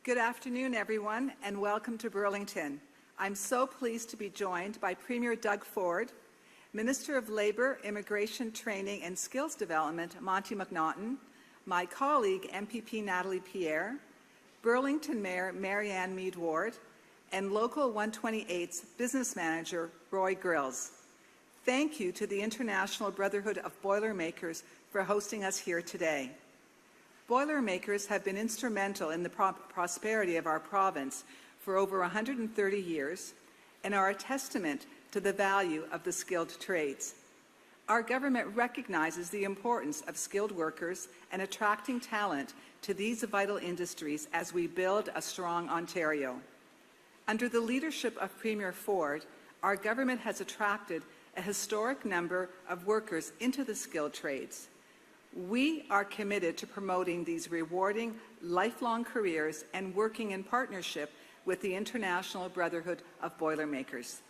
Good afternoon, everyone, and welcome to Burlington. I'm so pleased to be joined by Premier Doug Ford, Minister of Labour, Immigration, Training and Skills Development, Monte McNaughton, my colleague, MPP Natalie Pierre, Burlington Mayor Marianne Mead-Ward, and Local 128's Business Manager, Roy Grills. Thank you to the International Brotherhood of Boilermakers for hosting us here today. Boilermakers have been instrumental in the prosperity of our province for over 130 years and are a testament to the value of the skilled trades. Our government recognizes the importance of skilled workers and attracting talent to these vital industries as we build a strong Ontario. Under the leadership of Premier Ford, our government has attracted a historic number of workers into the skilled trades. We are committed to promoting these rewarding, lifelong careers and working in partnership with the International Brotherhood of Boilermakers.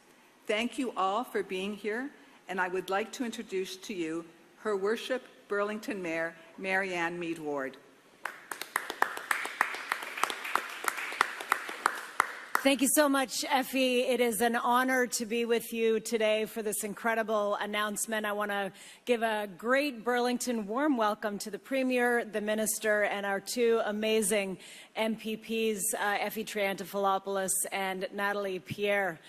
Thank you all for being here, and I would like to introduce to you Her Worship Burlington Mayor Marianne Mead-Ward. Thank you so much, Effie. It is an honor to be with you today for this incredible announcement. I want to give a great Burlington warm welcome to the Premier, the Minister, and our two amazing MPPs, Effie Triantafilopoulos and Natalie Pierre.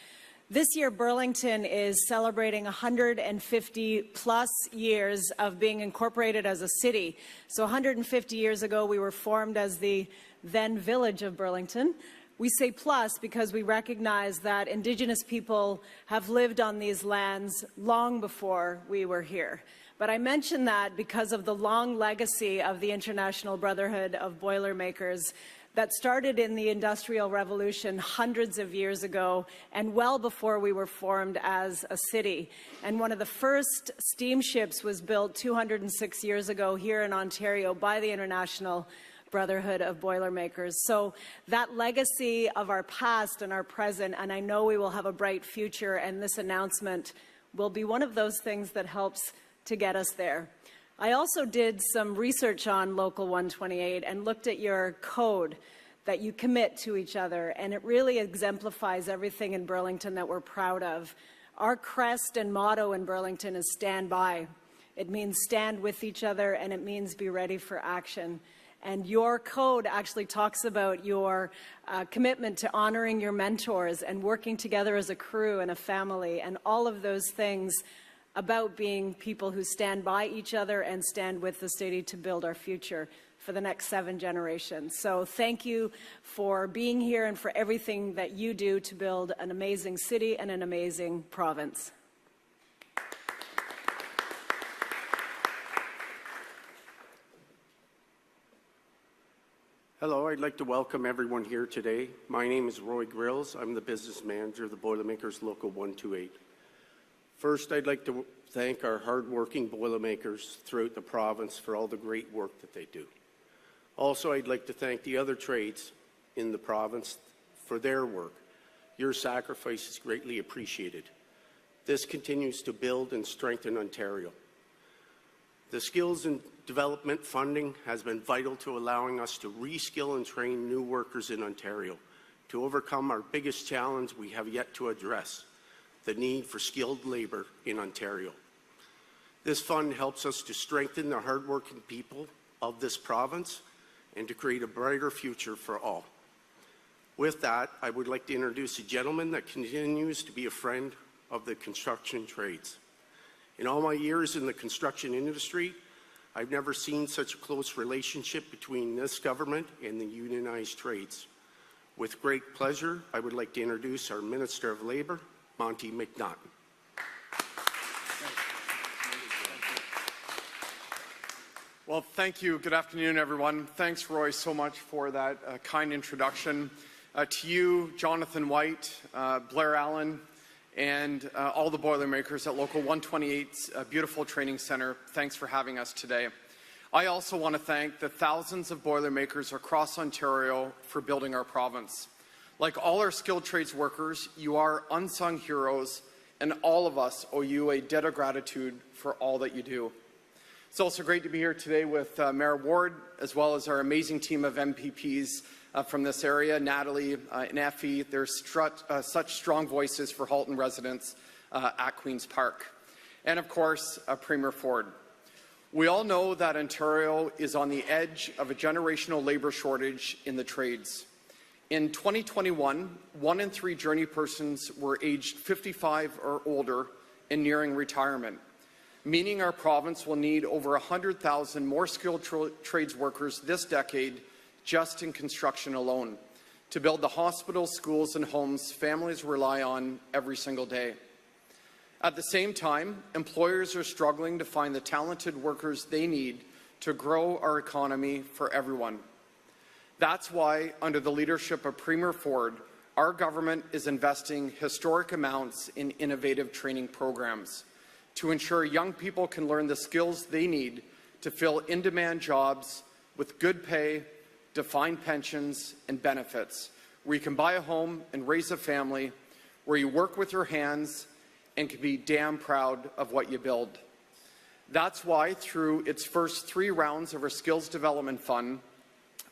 This year, Burlington is celebrating 150 plus years of being incorporated as a city. So 150 years ago, we were formed as the then village of Burlington. We say plus because we recognize that Indigenous people have lived on these lands long before we were here. But I mention that because of the long legacy of the International Brotherhood of Boilermakers that started in the Industrial Revolution hundreds of years ago and well before we were formed as a city. And one of the first steamships was built 206 years ago here in Ontario by the International Brotherhood of Boilermakers. So that legacy of our past and our present, and I know we will have a bright future, and this announcement will be one of those things that helps to get us there. I also did some research on Local 128 and looked at your code that you commit to each other, and it really exemplifies everything in Burlington that we're proud of. Our crest and motto in Burlington is stand by. It means stand with each other, and it means be ready for action. And your code actually talks about your commitment to honoring your mentors and working together as a crew and a family, and all of those things about being people who stand by each other and stand with the city to build our future for the next 7 generations. So thank you for being here and for everything that you do to build an amazing city and an amazing province. Hello, I'd like to welcome everyone here today. My name is Roy Grills. I'm the business manager of the Boilermakers Local 128. First, I'd like to thank our hard-working Boilermakers throughout the province for all the great work that they do. Also, I'd like to thank the other trades in the province for their work. Your sacrifice is greatly appreciated. This continues to build and strengthen Ontario. The skills and development funding has been vital to allowing us to reskill and train new workers in Ontario to overcome our biggest challenge we have yet to address, the need for skilled labour in Ontario. This fund helps us to strengthen the hardworking people of this province and to create a brighter future for all. With that, I would like to introduce a gentleman that continues to be a friend of the construction trades. In all my years in the construction industry, I've never seen such a close relationship between this government and the unionized trades. With great pleasure, I would like to introduce our Minister of Labour, Monte McNaughton. Well, thank you. Good afternoon, everyone. Thanks, Roy, so much for that kind introduction. To you, Jonathan White, Blair Allen, and all the Boilermakers at Local 128's beautiful training centre, thanks for having us today. I also want to thank the thousands of Boilermakers across Ontario for building our province. Like all our skilled trades workers, you are unsung heroes, and all of us owe you a debt of gratitude for all that you do. It's also great to be here today with Mayor Ward, as well as our amazing team of MPPs from this area, Natalie and Effie. They're such strong voices for Halton residents at Queen's Park. And of course, Premier Ford. We all know that Ontario is on the edge of a generational labour shortage in the trades. In 2021, 1 in 3 journey persons were aged 55 or older and nearing retirement, meaning our province will need over 100,000 more skilled trades workers this decade just in construction alone to build the hospitals, schools and homes families rely on every single day. At the same time, employers are struggling to find the talented workers they need to grow our economy for everyone. That's why, under the leadership of Premier Ford, our government is investing historic amounts in innovative training programs to ensure young people can learn the skills they need to fill in-demand jobs with good pay, defined pensions and benefits, where you can buy a home and raise a family, where you work with your hands and can be damn proud of what you build. That's why, through its first 3 rounds of our Skills Development Fund,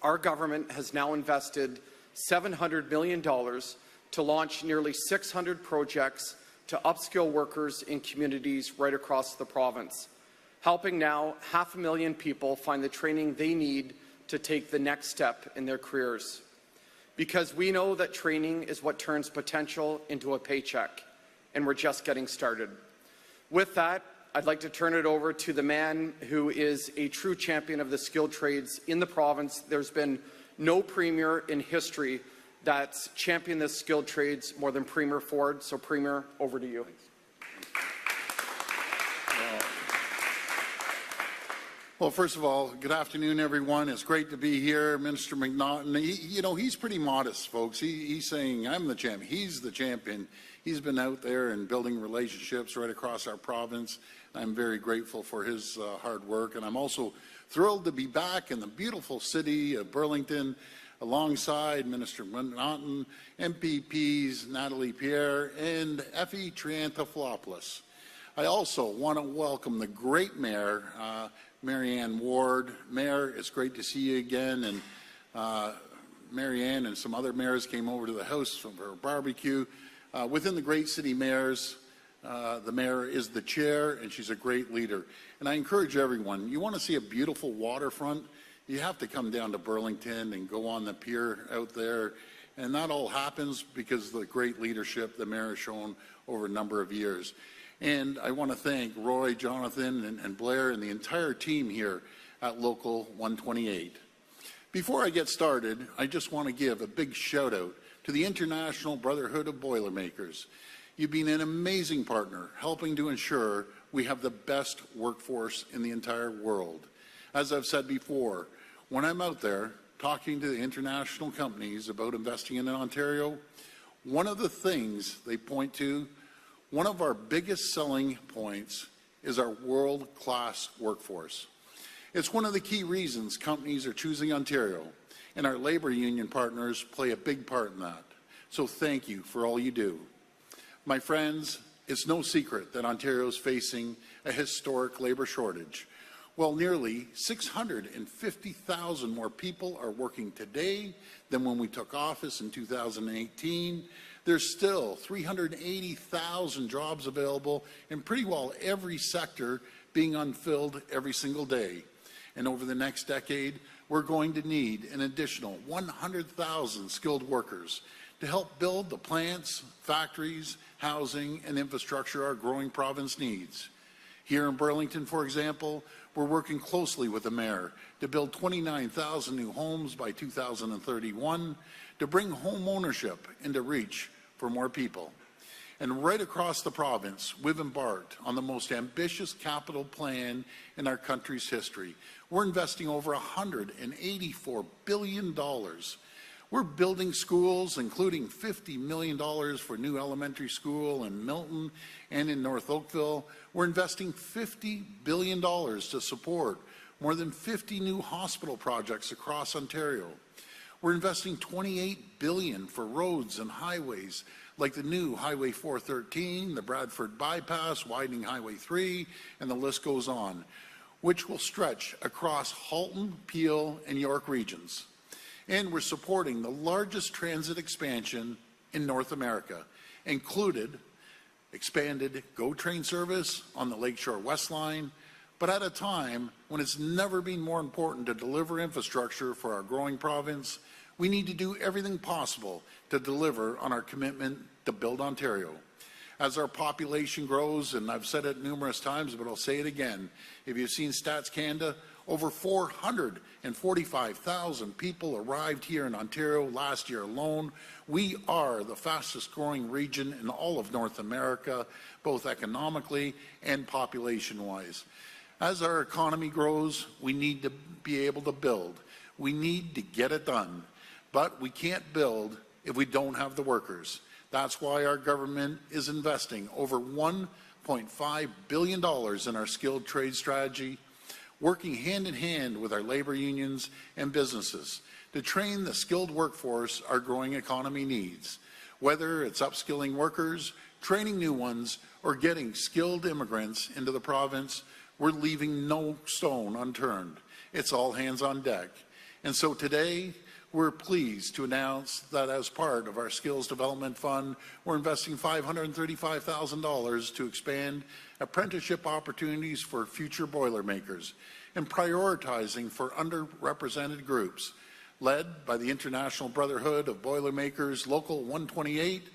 our government has now invested $700 million to launch nearly 600 projects to upskill workers in communities right across the province, helping now 500,000 people find the training they need to take the next step in their careers. Because we know that training is what turns potential into a paycheck, and we're just getting started. With that, I'd like to turn it over to the man who is a true champion of the skilled trades in the province. There's been no premier in history that's championed the skilled trades more than Premier Ford. So, Premier, over to you. Well, first of all, good afternoon, everyone. It's great to be here. Minister McNaughton, he's pretty modest, folks. He's saying, I'm the champion. He's the champion. He's been out there and building relationships right across our province. I'm very grateful for his hard work. And I'm also thrilled to be back in the beautiful city of Burlington alongside Minister McNaughton, MPPs Natalie Pierre and Effie Triantafilopoulos. I also want to welcome the great Mayor, Marianne Ward. Mayor, it's great to see you again. And Marianne and some other mayors came over to the house for a barbecue. Within the great city mayors, the mayor is the chair, and she's a great leader. And I encourage everyone, you want to see a beautiful waterfront, you have to come down to Burlington and go on the pier out there. And that all happens because of the great leadership the mayor has shown over a number of years. And I want to thank Roy, Jonathan, and Blair, and the entire team here at Local 128. Before I get started, I just want to give a big shout out to the International Brotherhood of Boilermakers. You've been an amazing partner, helping to ensure we have the best workforce in the entire world. As I've said before, when I'm out there talking to the international companies about investing in Ontario, one of the things they point to, one of our biggest selling points, is our world-class workforce. It's one of the key reasons companies are choosing Ontario, and our labour union partners play a big part in that. So thank you for all you do. My friends, it's no secret that Ontario is facing a historic labour shortage. While nearly 650,000 more people are working today than when we took office in 2018, there's still 380,000 jobs available in pretty well every sector being unfilled every single day. And over the next decade, we're going to need an additional 100,000 skilled workers to help build the plants, factories, housing, and infrastructure our growing province needs. Here in Burlington, for example, we're working closely with the mayor to build 29,000 new homes by 2031 to bring home ownership into reach for more people. And right across the province, we've embarked on the most ambitious capital plan in our country's history. We're investing over $184 billion. We're building schools, including $50 million for a new elementary school in Milton and in North Oakville. We're investing $50 billion to support more than 50 new hospital projects across Ontario. We're investing $28 billion for roads and highways like the new Highway 413, the Bradford Bypass, widening Highway 3, and the list goes on. which will stretch across Halton, Peel, and York regions. And we're supporting the largest transit expansion in North America, included expanded GO train service on the Lakeshore West Line, but at a time when it's never been more important to deliver infrastructure for our growing province, we need to do everything possible to deliver on our commitment to build Ontario. As our population grows, and I've said it numerous times, but I'll say it again, if you've seen Stats Canada, over 445,000 people arrived here in Ontario last year alone. We are the fastest growing region in all of North America, both economically and population-wise. As our economy grows, we need to be able to build. We need to get it done. But we can't build if we don't have the workers. That's why our government is investing over $1.5 billion in our skilled trade strategy, working hand in hand with our labour unions and businesses to train the skilled workforce our growing economy needs. Whether it's upskilling workers, training new ones, or getting skilled immigrants into the province, we're leaving no stone unturned. It's all hands on deck. And so today, we're pleased to announce that as part of our Skills Development Fund, we're investing $535,000 to expand apprenticeship opportunities for future Boilermakers and prioritizing for underrepresented groups. Led by the International Brotherhood of Boilermakers Local 128,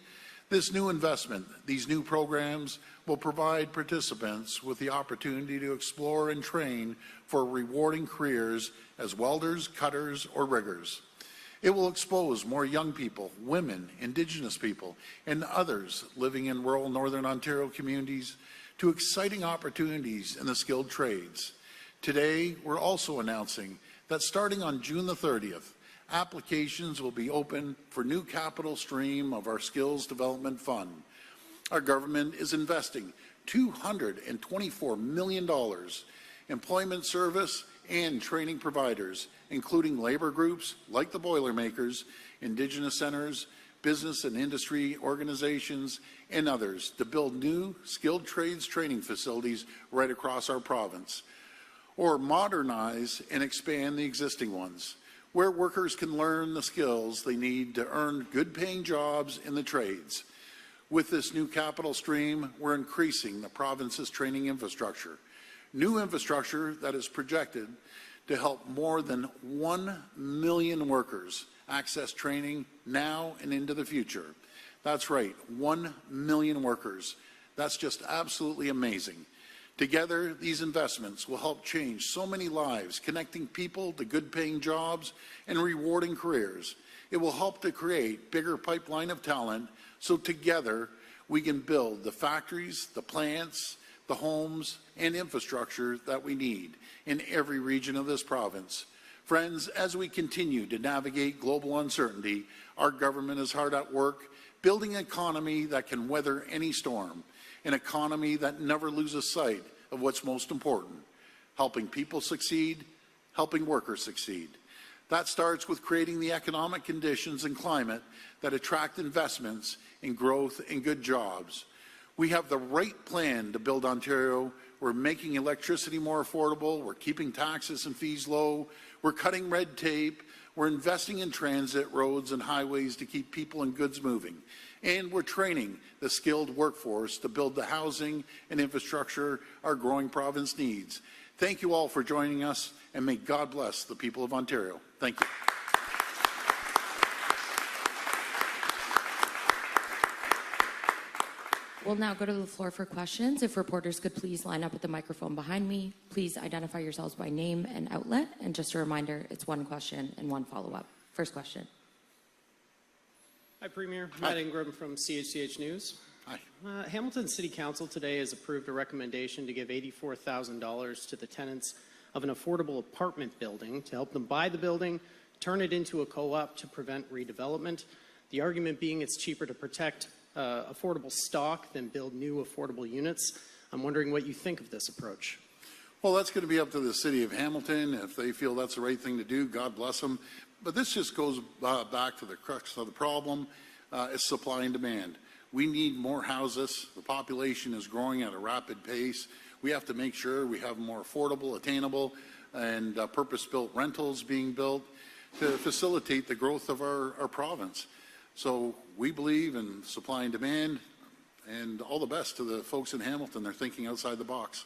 this new investment, these new programs, will provide participants with the opportunity to explore and train for rewarding careers as welders, cutters, or riggers. It will expose more young people, women, Indigenous people, and others living in rural Northern Ontario communities to exciting opportunities in the skilled trades. Today, we're also announcing that starting on June the 30th, applications will be open for new capital stream of our Skills Development Fund. Our government is investing $224 million, employment service and training providers, including labour groups like the Boilermakers, Indigenous centres, business and industry organizations, and others to build new skilled trades training facilities right across our province, or modernize and expand the existing ones, where workers can learn the skills they need to earn good-paying jobs in the trades. With this new capital stream, we're increasing the province's training infrastructure. New infrastructure that is projected to help more than 1 million workers access training now and into the future. That's right, 1 million workers. That's just absolutely amazing. Together, these investments will help change so many lives, connecting people to good-paying jobs and rewarding careers. It will help to create bigger pipeline of talent, so together we can build the factories, the plants, the homes, and infrastructure that we need in every region of this province. Friends, as we continue to navigate global uncertainty, our government is hard at work building an economy that can weather any storm, an economy that never loses sight of what's most important: helping people succeed, helping workers succeed. That starts with creating the economic conditions and climate that attract investments in growth and good jobs. We have the right plan to build Ontario. We're making electricity more affordable. We're keeping taxes and fees low. We're cutting red tape. We're investing in transit, roads, and highways to keep people and goods moving. And we're training the skilled workforce to build the housing and infrastructure our growing province needs. Thank you all for joining us, and may God bless the people of Ontario. Thank you. We'll now go to the floor for questions. If reporters could please line up at the microphone behind me. Please identify yourselves by name and outlet. And just a reminder, it's one question and one follow-up. First question. Hi, Premier. Matt Ingram from CHCH News. Hi. Hamilton City Council today has approved a recommendation to give $84,000 to the tenants of an affordable apartment building to help them buy the building, turn it into a co-op to prevent redevelopment. The argument being it's cheaper to protect affordable stock than build new affordable units. I'm wondering what you think of this approach. Well, that's going to be up to the City of Hamilton. If they feel that's the right thing to do, God bless them. But this just goes back to the crux of the problem. It's supply and demand. We need more houses. The population is growing at a rapid pace. We have to make sure we have more affordable, attainable, and purpose-built rentals being built to facilitate the growth of our province. So we believe in supply and demand, and all the best to the folks in Hamilton. They're thinking outside the box.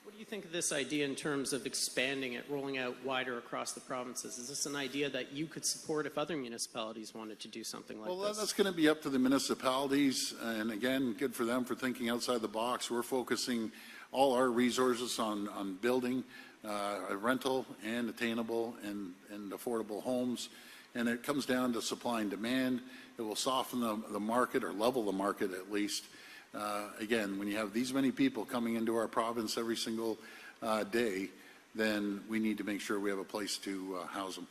What do you think of this idea in terms of expanding it, rolling out wider across the provinces? Is this an idea that you could support if other municipalities wanted to do something like Well, this? that's going to be up to the municipalities, and again, good for them for thinking outside the box. We're focusing all our resources on building a rental and attainable and affordable homes, and it comes down to supply and demand. It will soften the market, or level the market at least. Again, when you have these many people coming into our province every single day, then we need to make sure we have a place to house them.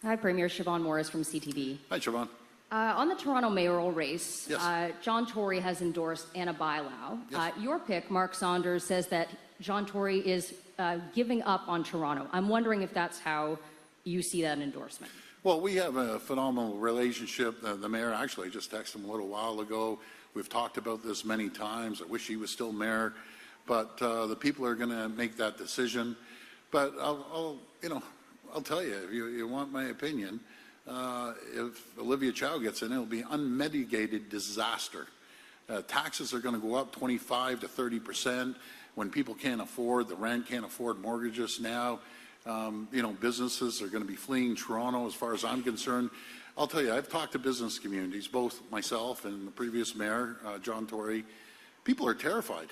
Hi, Premier. Siobhan Morris from CTV. Hi, Siobhan. On the Toronto mayoral race, Yes. John Tory has endorsed Anna Bailau. Yes. Your pick, Mark Saunders, says that John Tory is giving up on Toronto. I'm wondering if that's how you see that endorsement. Well, we have a phenomenal relationship. The mayor, actually, I just texted him a little while ago. We've talked about this many times. I wish he was still mayor, but the people are going to make that decision. But I'll tell you, if you want my opinion, if Olivia Chow gets in, it'll be unmitigated disaster. Taxes are going to go up 25 to 30% when people can't afford the rent, can't afford mortgages now. Businesses are going to be fleeing Toronto as far as I'm concerned. I'll tell you, I've talked to business communities, both myself and the previous mayor, John Tory. People are terrified.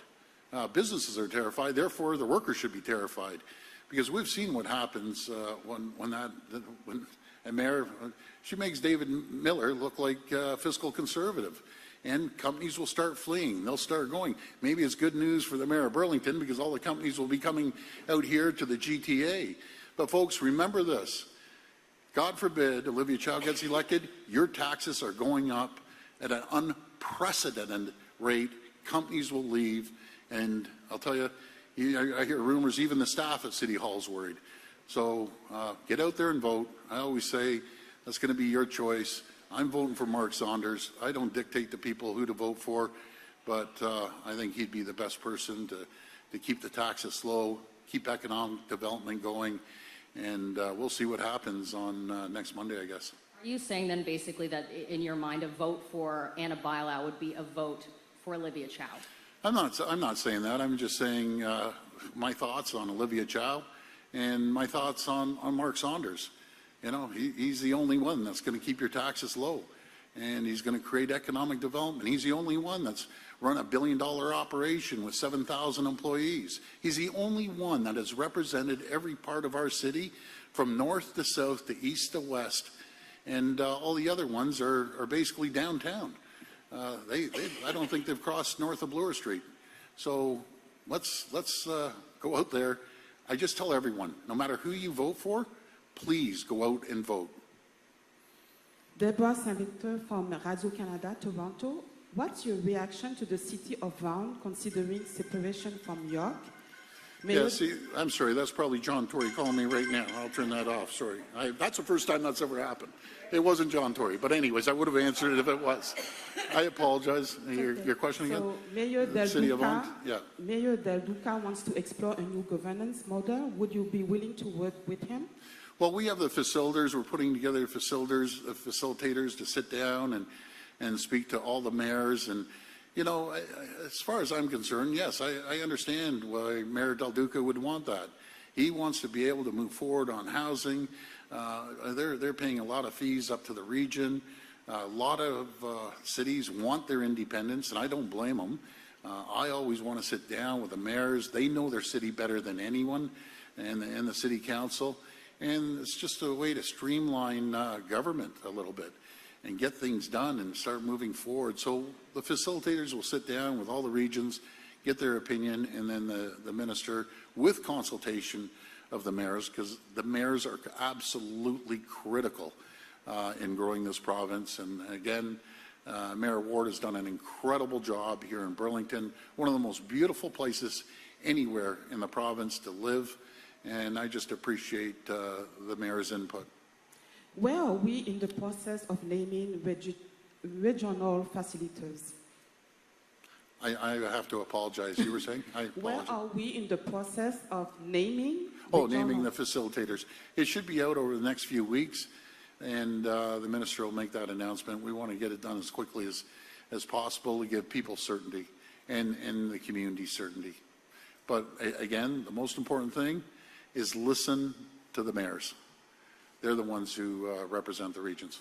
Businesses are terrified. Therefore, the workers should be terrified, because we've seen what happens when a mayor, she makes David Miller look like fiscal conservative, and companies will start fleeing. They'll start going. Maybe it's good news for the mayor of Burlington, because all the companies will be coming out here to the GTA. But folks, remember this. God forbid Olivia Chow gets elected, your taxes are going up at an unprecedented rate. Companies will leave, and I'll tell you, I hear rumors even the staff at City Hall is worried. So get out there and vote. I always say that's going to be your choice. I'm voting for Mark Saunders. I don't dictate to people who to vote for, but I think he'd be the best person to keep the taxes low, keep economic development going, and we'll see what happens on next Monday, I guess. Are you saying then basically that in your mind a vote for Anna Bailau would be a vote for Olivia Chow? I'm not saying that. I'm just saying my thoughts on Olivia Chow and my thoughts on Mark Saunders. You know, he's the only one that's going to keep your taxes low, and he's going to create economic development. He's the only one that's run $1 billion operation with 7,000 employees. He's the only one that has represented every part of our city, from north to south to east to west, and all the other ones are basically downtown. I don't think they've crossed north of Bloor Street. So let's go out there. I just tell everyone, no matter who you vote for, please go out and vote. Deborah Saint-Victor from Radio-Canada, Toronto. What's your reaction to the city of Vaughan considering separation from York? Yeah, see, I'm sorry, that's probably John Tory calling me right now. I'll turn that off, sorry. That's the first time that's ever happened. It wasn't John Tory, but anyways, I would have answered it if it was. I apologize. Your question again? So Mayor Del City of Duca, Vaughan? Yeah. Mayor Del Duca wants to explore a new governance model. Would you be willing to work with him? Well, we have the facilitators. We're putting together facilitators to sit down and speak to all the mayors. And, you know, as far as I'm concerned, yes, I understand why Mayor Del Duca would want that. He wants to be able to move forward on housing. They're paying a lot of fees up to the region. A lot of cities want their independence, and I don't blame them. I always want to sit down with the mayors. They know their city better than anyone, and the city council. And it's just a way to streamline government a little bit and get things done and start moving forward. So the facilitators will sit down with all the regions, get their opinion, and then the minister, with consultation of the mayors, because the mayors are absolutely critical in growing this province. And again, Mayor Ward has done an incredible job here in Burlington, one of the most beautiful places anywhere in the province to live. And I just appreciate the mayor's input. Where are we in the process of naming regional facilitators? I have to apologize. You were saying? I Where apologize. are we in the process of naming? Oh, the naming the journal? facilitators. It should be out over the next few weeks, and the minister will make that announcement. We want to get it done as quickly as possible to give people certainty and the community certainty. But again, the most important thing is listen to the mayors. They're the ones who represent the regions.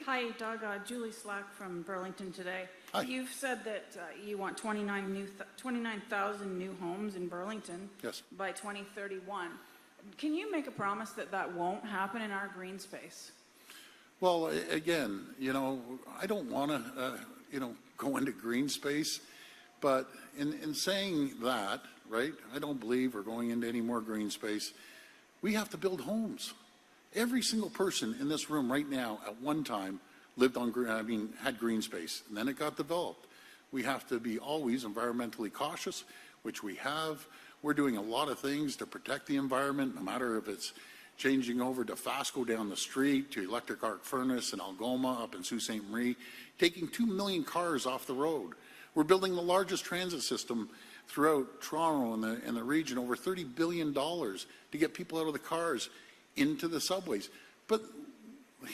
Hi, Doug. Julie Slack from Burlington today. Hi. You've said that you want 29,000 new homes in Burlington Yes. by 2031. Can you make a promise that that won't happen in our green space? Well, again, you know, I don't want to, you know, go into green space, but in saying that, right, I don't believe we're going into any more green space. We have to build homes. Every single person in this room right now at one time lived on, had green space, and then it got developed. We have to be always environmentally cautious, which we have. We're doing a lot of things to protect the environment, no matter if it's changing over to Fasco down the street, to electric arc furnace in Algoma up in Sault Ste. Marie, taking 2 million cars off the road. We're building the largest transit system throughout Toronto and the region, over $30 billion to get people out of the cars into the subways. But,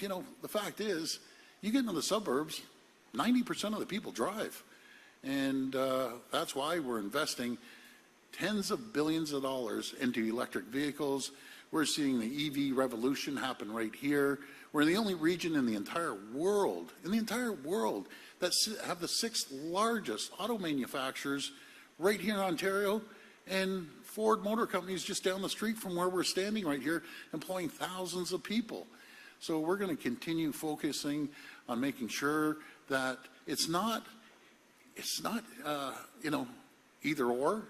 you know, the fact is, you get into the suburbs, 90% of the people drive. And that's why we're investing tens of billions of dollars into electric vehicles. We're seeing the EV revolution happen right here. We're the only region in the entire world, that have the 6th largest auto manufacturers right here in Ontario, and Ford Motor Company is just down the street from where we're standing right here, employing thousands of people. So we're going to continue focusing on making sure that it's not you know, either or.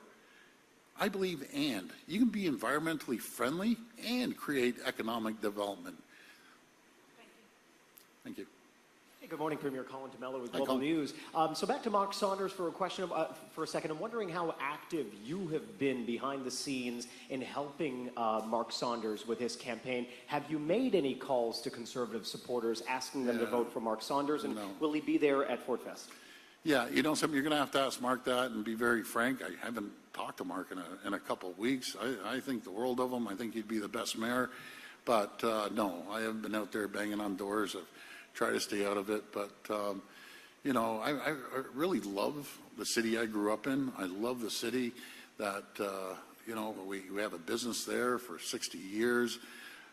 I believe and. You can be environmentally friendly and create economic development. Thank you. Hey, good morning, Premier Colin Demella with Hi, Global Colin. News. So back to Mark Saunders for a question for a second. I'm wondering how active you have been behind the scenes in helping Mark Saunders with his campaign. Have you made any calls to Conservative supporters asking them to vote for Mark Saunders, and will he be there at Fort Fest? Yeah, you know something, you're going to have to ask Mark that and be very frank. I haven't talked to Mark in a couple of weeks. I think the world of him. I think he'd be the best mayor. But no, I haven't been out there banging on doors. I've tried to stay out of it. But, you know, I really love the city I grew up in. I love the city that, you know, we have a business there for 60 years.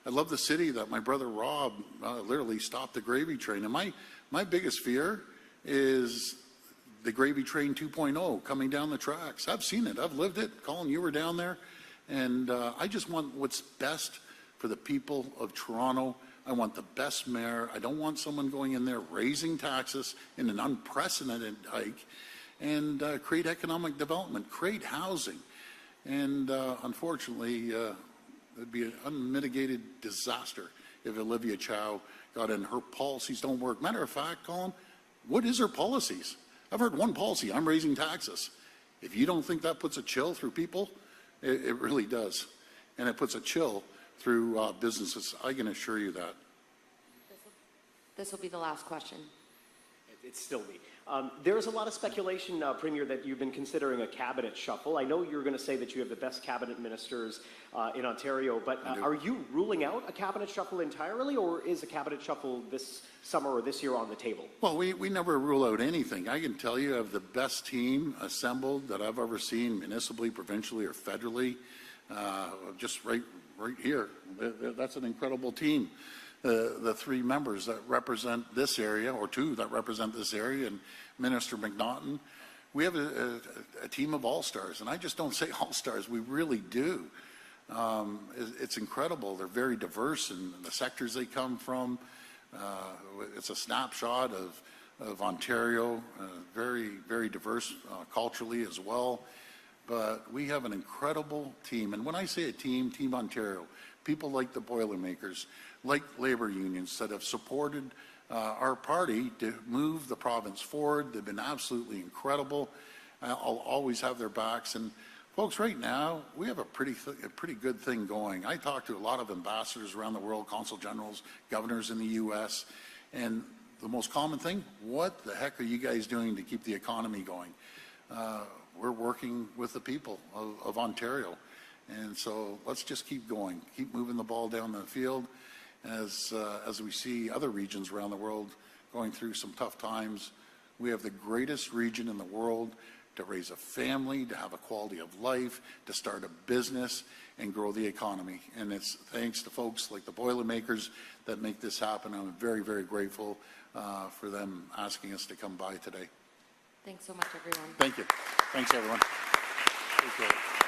I love the city that my brother Rob literally stopped the gravy train. And my biggest fear is the gravy train 2.0 coming down the tracks. I've seen it. I've lived it. Colin, you were down there. And I just want what's best for the people of Toronto. I want the best mayor. I don't want someone going in there raising taxes in an unprecedented hike, and create economic development, create housing. And unfortunately, it'd be an unmitigated disaster if Olivia Chow got in. Her policies don't work. Matter of fact, Colin, what is her policies? I've heard one policy: I'm raising taxes. If you don't think that puts a chill through people, it really does. And it puts a chill through businesses. I can assure you that. This will be the last question. It's still me. There's a lot of speculation, Premier, that you've been considering a cabinet shuffle. I know you're going to say that you have the best cabinet ministers in Ontario, but are you ruling out a cabinet shuffle entirely, or is a cabinet shuffle this summer or this year on the table? Well, we never rule out anything. I can tell you I have the best team assembled that I've ever seen, municipally, provincially, or federally. Just right here. That's an incredible team. The 3 members that represent this area, or 2 that represent this area, and Minister McNaughton. We have a team of all-stars, and I just don't say all-stars, we really do. It's incredible. They're very diverse in the sectors they come from. It's a snapshot of Ontario, very, very diverse culturally as well. But we have an incredible team. And when I say a team, Team Ontario, people like the Boilermakers, like labor unions that have supported our party to move the province forward. They've been absolutely incredible. I'll always have their backs. And folks, right now, we have a pretty good thing going. I talk to a lot of ambassadors around the world, consul generals, governors in the U.S., and the most common thing, what the heck are you guys doing to keep the economy going? We're working with the people of Ontario. And so let's just keep going, keep moving the ball down the field as we see other regions around the world going through some tough times. We have the greatest region in the world to raise a family, to have a quality of life, to start a business and grow the economy. And it's thanks to folks like the Boilermakers that make this happen. I'm very, very grateful for them asking us to come by today. Thanks so much, everyone. Thank you. Thanks, everyone. Appreciate it.